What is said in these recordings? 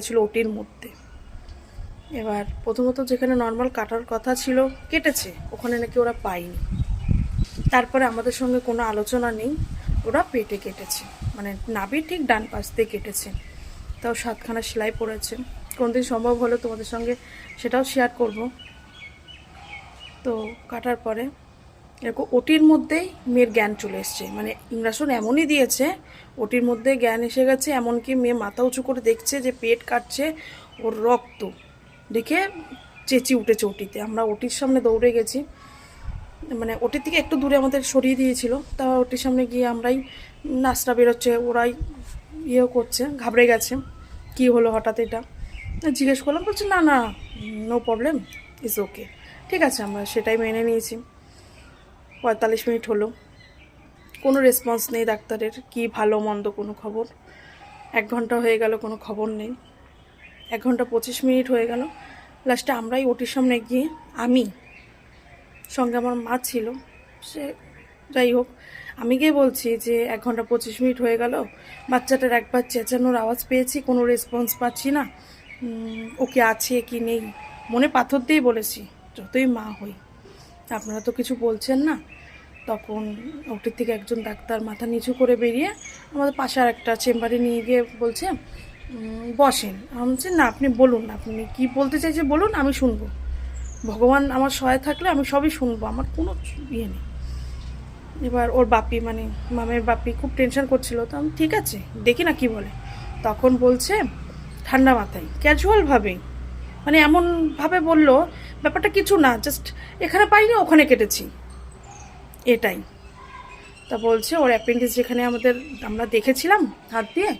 ছিল ওটির মধ্যে। এবার প্রথমত যেখানে নর্মাল কাটার কথা ছিল কেটেছে, ওখানে নাকি ওরা পায়নি। তারপরে আমাদের সঙ্গে কোনো আলোচনা নেই, ওরা পেটে কেটেছে, মানে নাভির ঠিক ডান পাশ দিয়ে কেটেছে। তাও 7খানা সেলাই পড়েছে। কোনদিন সম্ভব হলে তোমাদের সঙ্গে সেটাও শেয়ার করব। তো কাটার পরে এরকম ওটির মধ্যেই মেয়ের জ্ঞান চলে এসছে, মানে ইঞ্জেকশন এমনই দিয়েছে ওটির মধ্যে জ্ঞান এসে গেছে। এমনকি মেয়ে মাথা উঁচু করে দেখছে যে পেট কাটছে, ওর রক্ত দেখে চেঁচি উঠেছে ওটিতে। আমরা ওটির সামনে দৌড়ে গেছি, মানে ওটির থেকে একটু দূরে আমাদের সরিয়ে দিয়েছিল। তা ওটির সামনে গিয়ে আমরাই নাচটা বেরোচ্ছে, ওরাই করছে, ঘাবড়ে গেছে কি হলো হঠাৎ এটা। জিজ্ঞেস করলাম, বলছে না না, নো প্রবলেম, ইজ ওকে। ঠিক আছে, আমরা সেটাই মেনে নিয়েছি। 45 মিনিট হলো, কোনো রেসপন্স নেই ডাক্তারের, কি ভালো মন্দ কোনো খবর। 1 ঘন্টা হয়ে গেল, কোনো খবর নেই। 1 ঘন্টা 25 মিনিট হয়ে গেল। লাস্টে আমরাই ওটির সামনে গিয়ে, আমি সঙ্গে আমার মা ছিল, সে যাই হোক, আমি গিয়ে বলছি যে 1 ঘন্টা 25 মিনিট হয়ে গেল, বাচ্চাটার একবার চেঁচানোর আওয়াজ পেয়েছি, কোনো রেসপন্স পাচ্ছি না, ওকে আছে কি নেই, মনে পাথর দিয়েই বলেছি, যতই মা হই, আপনারা তো কিছু বলছেন না। তখন ওটির থেকে একজন ডাক্তার মাথা নিচু করে বেরিয়ে আমাদের পাশে আর একটা চেম্বারে নিয়ে গিয়ে বলছে, বসেন। আমি বলছি না, আপনি বলুন, আপনি কি বলতে চাইছে বলুন, আমি শুনবো। ভগবান আমার সহায় থাকলে আমি সবই শুনবো, আমার কোনো ইয়ে নেই। এবার ওর বাপি, মানে মামের বাপি, খুব টেনশন করছিল। তো আমি ঠিক আছে দেখি না কি বলে। তখন বলছে ঠান্ডা মাথায়, ক্যাজুয়ালভাবেই, মানে এমনভাবে বলল ব্যাপারটা কিছু না, জাস্ট এখানে পাইনি ওখানে কেটেছি, এটাই। তা বলছে ওর অ্যাপেন্ডিক্স যেখানে আমরা দেখেছিলাম হাত দিয়ে,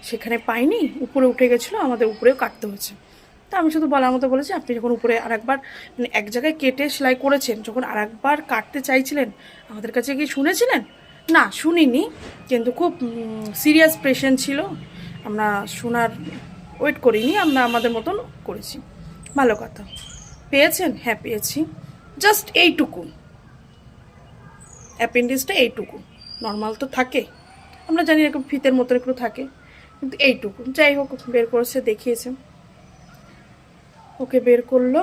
সেখানে পাইনি, উপরে উঠে গেছিলো, আমাদের উপরেও কাটতে হয়েছে। তা আমি শুধু বলার মতো বলেছি, আপনি যখন উপরে আরেকবার, মানে এক জায়গায় কেটে সেলাই করেছেন, যখন আরেকবার কাটতে চাইছিলেন আমাদের কাছে কি শুনেছিলেন? না, শুনিনি, কিন্তু খুব সিরিয়াস পেশেন্ট ছিল, আমরা শোনার ওয়েট করিনি, আমরা আমাদের মতন করেছি। ভালো কথা। পেয়েছেন? হ্যাঁ পেয়েছি, জাস্ট এইটুকু, অ্যাপেন্ডিক্সটা এইটুকু, নর্মাল তো থাকে, আমরা জানি এরকম ফিতের মতো একটু থাকে, কিন্তু এইটুকু। যাই হোক, বের করেছে, দেখিয়েছে, ওকে বের করলো।